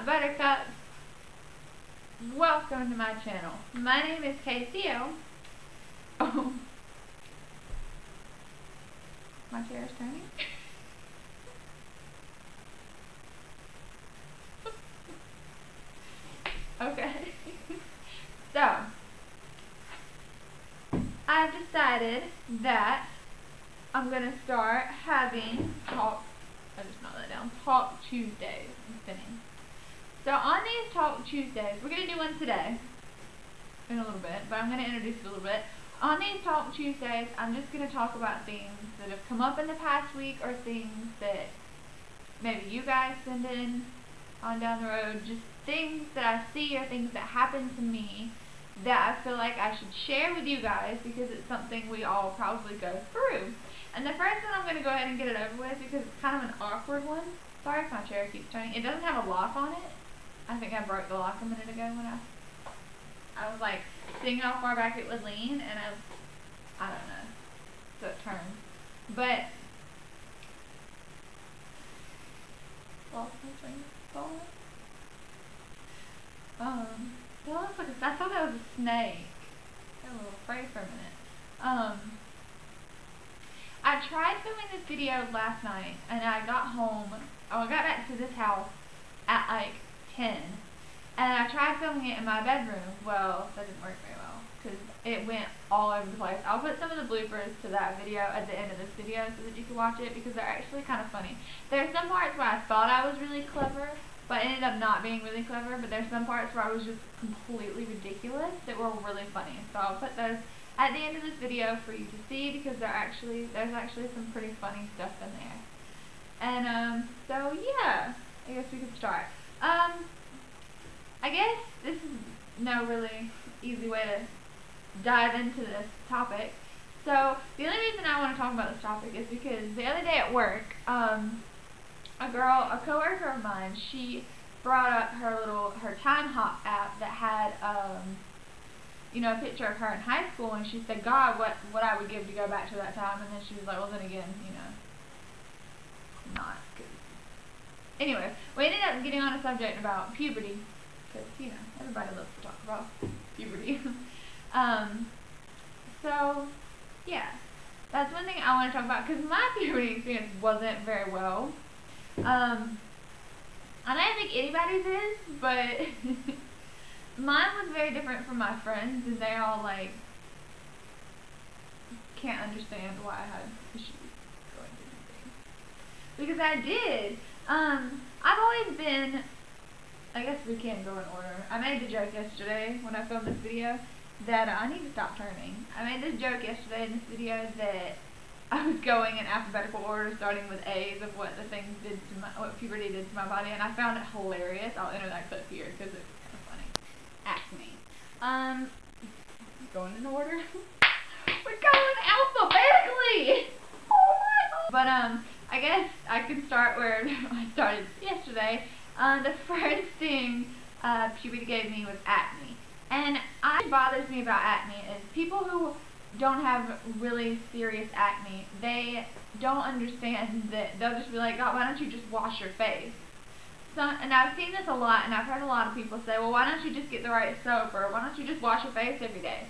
up, Buttercups? Welcome to my channel. My name is KCO. Oh, my chair is turning. Okay. So, I've decided that I'm going to start having Talk Tuesdays. I'm spinning. So on these Talk Tuesdays, we're going to do one today in a little bit, but I'm going to introduce it a little bit. On these Talk Tuesdays, I'm just going to talk about things that have come up in the past week or things that maybe you guys send in on down the road, just things that I see or things that happen to me that I feel like I should share with you guys because it's something we all probably go through. And the first one, I'm going to go ahead and get it over with because it's kind of an awkward one. Sorry if my chair keeps turning. It doesn't have a lock on it. I think I broke the lock a minute ago when I was like seeing how far back it would lean, and I don't know, so it turned. But that looks like I thought that was a snake. I got a little afraid for a minute. I tried filming this video last night, and I got home. I got back to this house at like 10, and I tried filming it in my bedroom. Well, that didn't work very well because it went all over the place. I'll put some of the bloopers to that video at the end of this video so that you can watch it because they're actually kind of funny. There's some parts where I thought I was really clever, but ended up not being really clever. But there's some parts where I was just completely ridiculous that were really funny. So I'll put those at the end of this video for you to see because there's actually some pretty funny stuff in there. And so yeah, I guess we could start. I guess this is no really easy way to dive into this topic. So the only reason I want to talk about this topic is because the other day at work, a coworker of mine, she brought up her Time Hop app that had a picture of her in high school, and she said, God, what I would give to go back to that time. And then she was like, well, then again, not good. Anyway, we ended up getting on a subject about puberty, because, everybody loves to talk about puberty. So, yeah, that's one thing I want to talk about, because my puberty experience wasn't very well. I don't think anybody's is, but mine was very different from my friends, and they all, can't understand why I had issues going through things. Because I did. I've always been, I guess we can go in order. I made the joke yesterday when I filmed this video that I need to stop turning. I made this joke yesterday in this video that I was going in alphabetical order, starting with A's of what the things did to what puberty did to my body, and I found it hilarious. I'll enter that clip here because it's kind of funny. Acne. Going in order. We're going alphabetically. Oh my God. But I guess I can start where I started yesterday. The first thing puberty gave me was acne. And what bothers me about acne is people who don't have really serious acne, they don't understand that they'll just be like, God, why don't you just wash your face? So, and I've seen this a lot, and I've heard a lot of people say, well, why don't you just get the right soap, or why don't you just wash your face every day?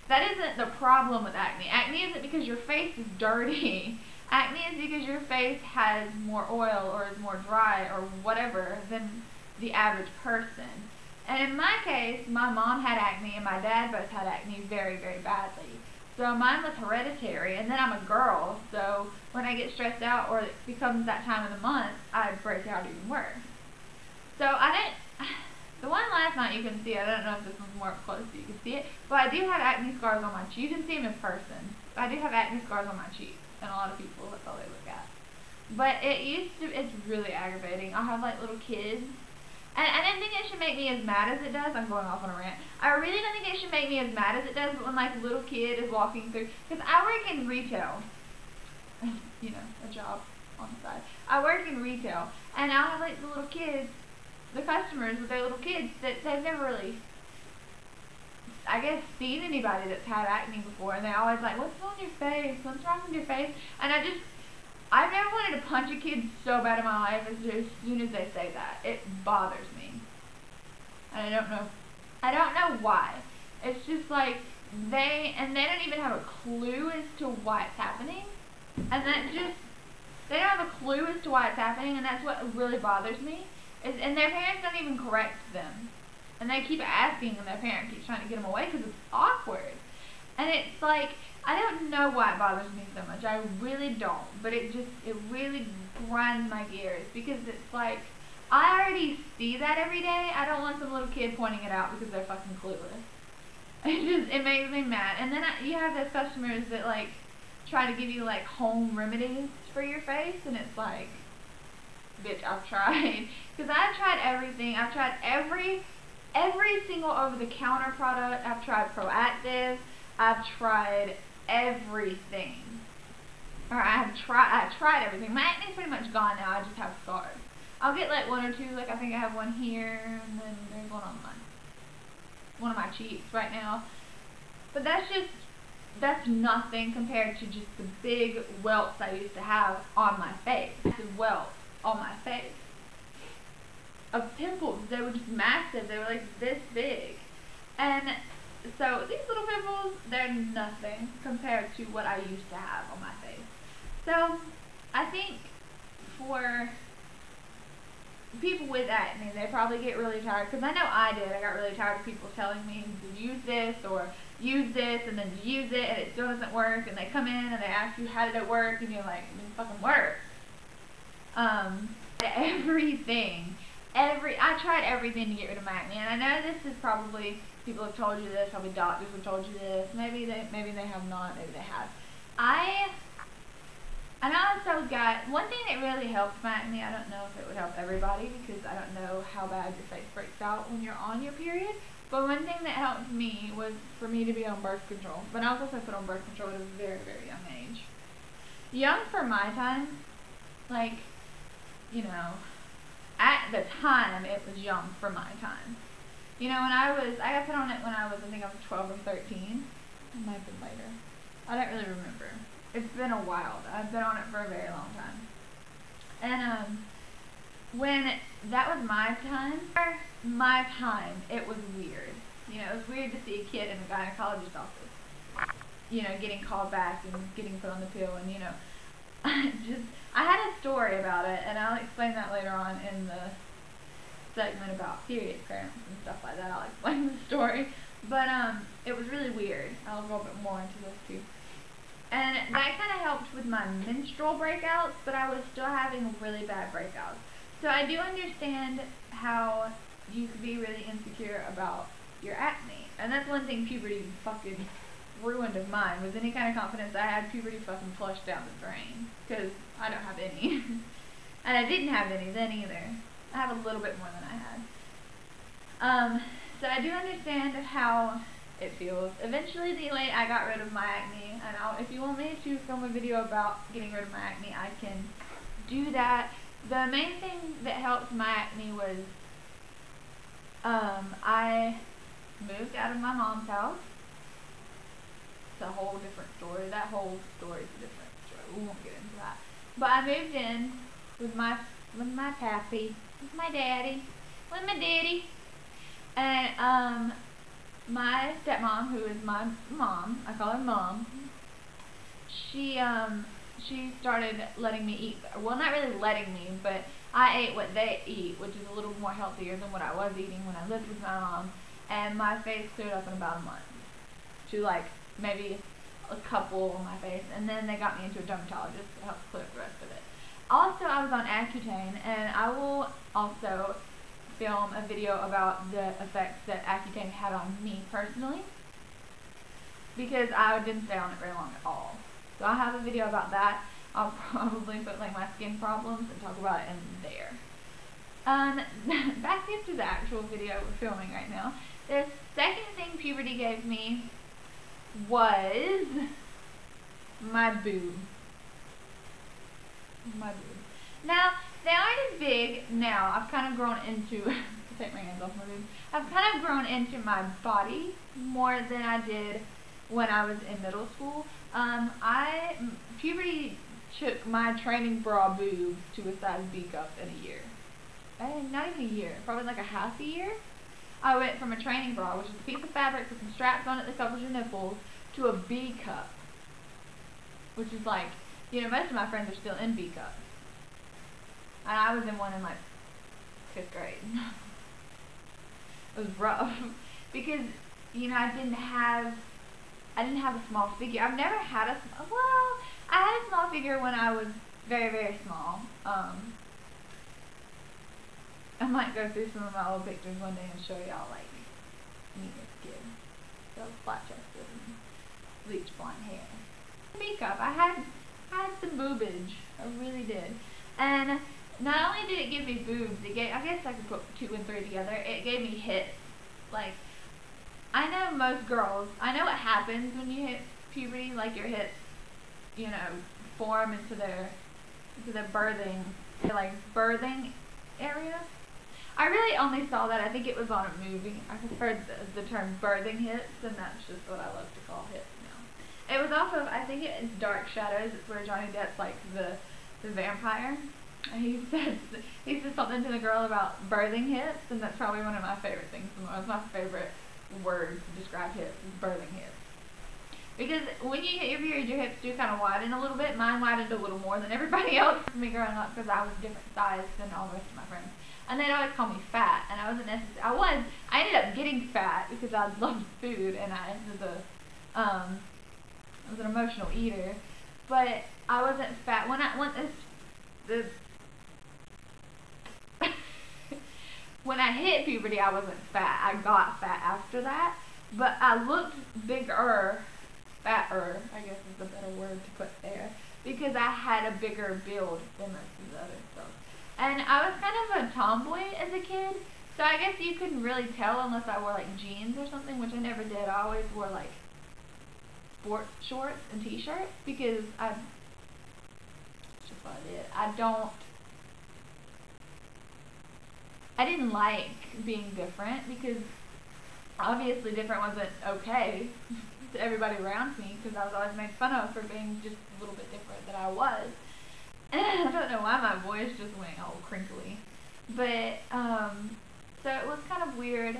That isn't the problem with acne. Acne isn't because your face is dirty. Acne is because your face has more oil or is more dry or whatever than the average person. And in my case, my mom had acne and my dad both had acne very, very badly. So mine was hereditary, and then I'm a girl, so when I get stressed out or it becomes that time of the month, I break out even worse. So the one last night you can see, I don't know if this one's more up close so you can see it, but I do have acne scars on my cheek. You can see them in person. I do have acne scars on my cheek, and a lot of people, that's all they look at. But it's really aggravating. I'll have little kids. And I didn't think it should make me as mad as it does. I'm going off on a rant. I really don't think it should make me as mad as it does, but when a little kid is walking through, because I work in retail, a job on the side. I work in retail, and I'll have the little kids, the customers with their little kids that they've never really, I guess, seen anybody that's had acne before, and they're always like, what's on your face? What's wrong with your face? And I've never wanted to punch a kid so bad in my life as soon as they say that. It bothers me. And I don't know why. It's just like they don't even have a clue as to why it's happening. And they don't have a clue as to why it's happening, and that's what really bothers me. And their parents don't even correct them. And they keep asking, and their parent keeps trying to get them away because it's awkward. And it's like, I don't know why it bothers me so much. I really don't. But it really grinds my gears because it's like, I already see that every day. I don't want some little kid pointing it out because they're fucking clueless. It makes me mad. And then you have those customers that like try to give you like home remedies for your face, and it's like, bitch, I've tried. Because I've tried everything. I've tried every single over-the-counter product. I've tried Proactiv. I've tried everything. Or I've tried everything. My acne's pretty much gone now. I just have scars. I'll get like one or two. Like I think I have one here, and then there's one on one of my cheeks right now. But that's nothing compared to just the big welts I used to have on my face. The welts on my face. Of pimples. They were just massive. They were like this big. And so these little pimples, they're nothing compared to what I used to have on my face. So I think for people with acne, they probably get really tired, because I know I did. I got really tired of people telling me to use this or use this, and then you use it and it still doesn't work, and they come in and they ask you how did it work, and you're like, it didn't fucking work. Everything. I tried everything to get rid of my acne, and I know this is probably, people have told you this, probably doctors have told you this, maybe they have not, maybe they have. I also got, one thing that really helped my acne, I don't know if it would help everybody because I don't know how bad your face breaks out when you're on your period, but one thing that helped me was for me to be on birth control. But I was also put on birth control at a very, very young age. Young for my time, like, you know, at the time it was young for my time. You know, I got put on it when I think I was 12 or 13. It might have been later. I don't really remember. It's been a while. I've been on it for a very long time. And when that was my time, it was weird. You know, it was weird to see a kid in a gynecologist's office, you know, getting called back and getting put on the pill, and you know, I had a story about it, and I'll explain that later on in the segment about period cramps and stuff like that. I'll explain the story, but it was really weird. I'll go a bit more into this too. And that kind of helped with my menstrual breakouts, but I was still having really bad breakouts. So I do understand how you could be really insecure about your acne. And that's one thing puberty fucking ruined of mine, was any kind of confidence I had. Puberty fucking flushed down the drain, because I don't have any. And I didn't have any then either. I have a little bit more than I had. So I do understand how it feels. Eventually, I got rid of my acne, and if you want me to film a video about getting rid of my acne, I can do that. The main thing that helped my acne was I moved out of my mom's house. It's a whole different story. That whole story is a different story. We won't get into that. But I moved in with my pappy, with my daddy, and my stepmom, who is my mom, I call her mom, she started letting me eat, well, not really letting me, but I ate what they eat, which is a little more healthier than what I was eating when I lived with my mom, and my face cleared up in about a month, to like maybe a couple on my face, and then they got me into a dermatologist to help clear up the rest of it. Also, I was on Accutane, and I will also film a video about the effects that Accutane had on me personally, because I didn't stay on it very long at all. So I'll have a video about that. I'll probably put like my skin problems and talk about it in there. Back into the actual video we're filming right now. The second thing puberty gave me was my boob. Now, they aren't as big now. I've kind of grown into, take my hands off my boob. I've kind of grown into my body more than I did when I was in middle school. Puberty took my training bra boobs to a size B cup in a year. Not even a year, probably like a half a year. I went from a training bra, which is a piece of fabric with some straps on it that covers your nipples, to a B cup. Which is like, you know, most of my friends are still in B cups. And I was in one in like 5th grade. It was rough. Because, you know, I didn't have a small figure. I've never had I had a small figure when I was very, very small. I might go through some of my old pictures one day and show y'all, like, me as a kid. So flat chested and bleached blonde hair. Makeup. I had some boobage. I really did. And not only did it give me boobs, I guess I could put 2 and 3 together. It gave me hips. Like, I know most girls, I know what happens when you hit puberty, like your hips, you know, form into their birthing area. I really only saw that, I think it was on a movie. I preferred the term birthing hips, and that's just what I love to call hips now. It was off of, I think it's Dark Shadows. It's where Johnny Depp's like the vampire. And he says something to the girl about birthing hips, and that's probably one of my favorite things. It's my favorite word to describe hips is birthing hips. Because when you hit your period, your hips do kind of widen a little bit. Mine widened a little more than everybody else for me growing up because I was a different size than all the rest of my friends. And they'd always call me fat, and I wasn't necessarily. I ended up getting fat because I loved food, and I was an emotional eater. But I wasn't fat when I hit puberty. I wasn't fat. I got fat after that, but I looked bigger, fatter, I guess is the better word to put there, because I had a bigger build than most of the other stuff. And I was kind of a tomboy as a kid, so I guess you couldn't really tell unless I wore like jeans or something, which I never did. I always wore like sport shorts and t-shirts because that's just what I did. I didn't like being different because obviously different wasn't okay to everybody around me because I was always made fun of for being just a little bit different than I was. And I don't know why my voice just went all crinkly. But, so it was kind of weird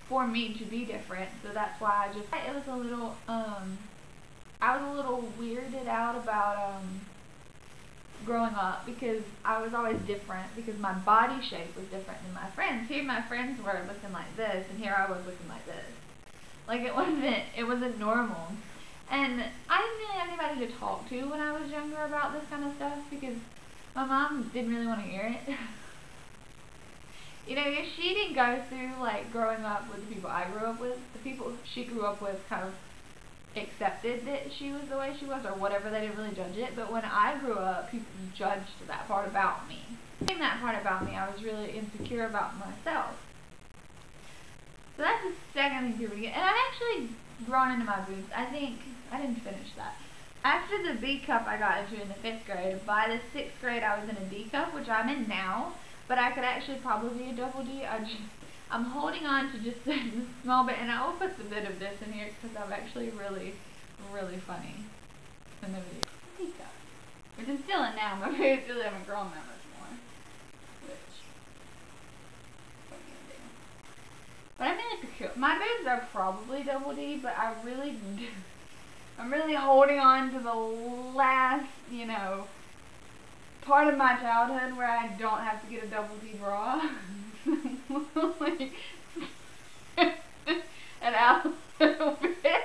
for me to be different, so that's why it was a little, I was a little weirded out about, growing up because I was always different because my body shape was different than my friends. Here my friends were looking like this, and here I was looking like this. Like it wasn't normal. And I didn't really have anybody to talk to when I was younger about this kind of stuff because my mom didn't really want to hear it. You know, she didn't go through like growing up with the people I grew up with. The people she grew up with kind of accepted that she was the way she was or whatever. They didn't really judge it. But when I grew up, people judged that part about me. Seeing that part about me, I was really insecure about myself. So that's the second thing people get. And I've actually grown into my boobs. I think I didn't finish that. After the B cup I got into in the 5th grade, by the 6th grade I was in a D cup, which I'm in now, but I could actually probably be a double D. I'm holding on to just a small bit, and I will put a bit of this in here because I'm actually really, really funny in the video. D cup, which I'm still in now. My boobs really haven't grown that much more, which what are you gonna do? But I'm really peculiar. My boobs are probably double D, but I'm really holding on to the last, you know, part of my childhood where I don't have to get a double D bra. Like, and out a little bit.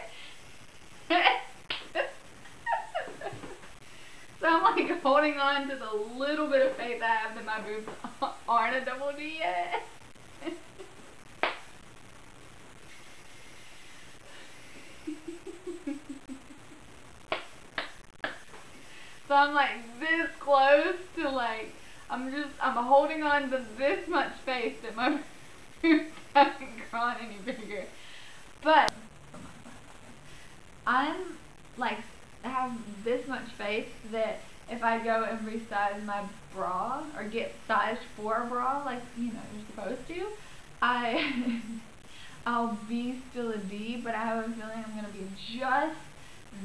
So I'm like holding on to the little bit of faith I have that my boobs aren't a double D yet. So I'm like this close to like, I'm holding on to this much space that my boobs haven't grown any bigger. But I'm like, I have this much space that if I go and resize my bra or get sized for a bra like, you know, you're supposed to, I'll be still a D, but I have a feeling I'm going to be just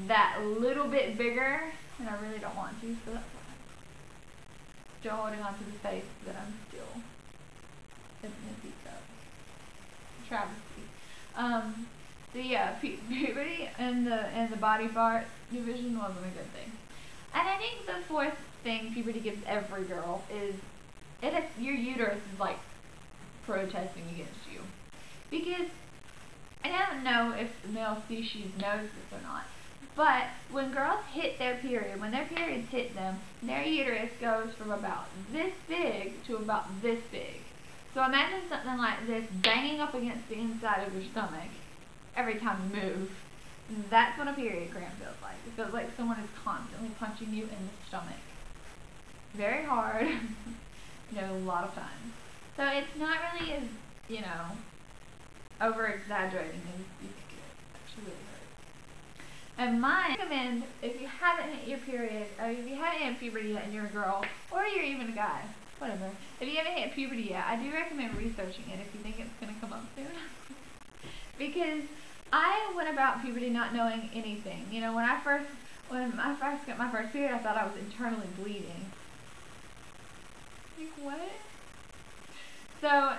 that little bit bigger and I really don't want to, so that's why. Still holding on to the faith that I'm still in the cup. Travesty. So yeah, puberty and the body part division wasn't a good thing. And I think the fourth thing puberty gives every girl is your uterus is like protesting against you. Because I don't know if the male species knows this or not, but when girls hit their period, when their periods hit them, their uterus goes from about this big to about this big. So imagine something like this banging up against the inside of your stomach every time you move. That's what a period cramp feels like. It feels like someone is constantly punching you in the stomach. Very hard. A lot of times. So it's not really as, over-exaggerating as you think it actually really hurts. And I recommend, if you haven't hit your period, or if you haven't hit puberty yet and you're a girl, or you're even a guy, whatever. If you haven't hit puberty yet, I do recommend researching it if you think it's going to come up soon. Because I went about puberty not knowing anything. When I first got my first period, I thought I was internally bleeding. Like, what? So,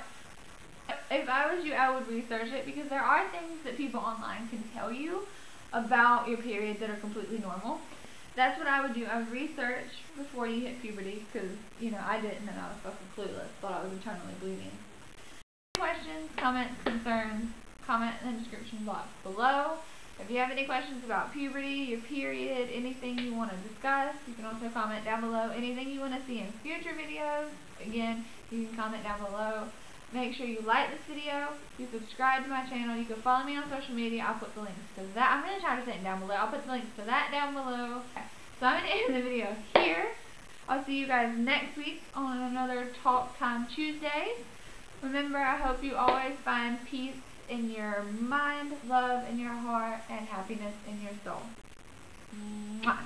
if I was you, I would research it, because there are things that people online can tell you about your period that are completely normal. That's what I would do. I would research before you hit puberty, because, I didn't, and I was fucking clueless, thought I was internally bleeding. Questions, comments, concerns, comment in the description box below. If you have any questions about puberty, your period, anything you want to discuss, you can also comment down below. Anything you want to see in future videos, again, you can comment down below. Make sure you like this video, you subscribe to my channel, you can follow me on social media. I'll put the links to that. I'm really tired of saying down below. I'll put the links to that down below. So I'm going to end the video here. I'll see you guys next week on another Talk Time Tuesday. Remember, I hope you always find peace in your mind, love in your heart, and happiness in your soul. Mwah.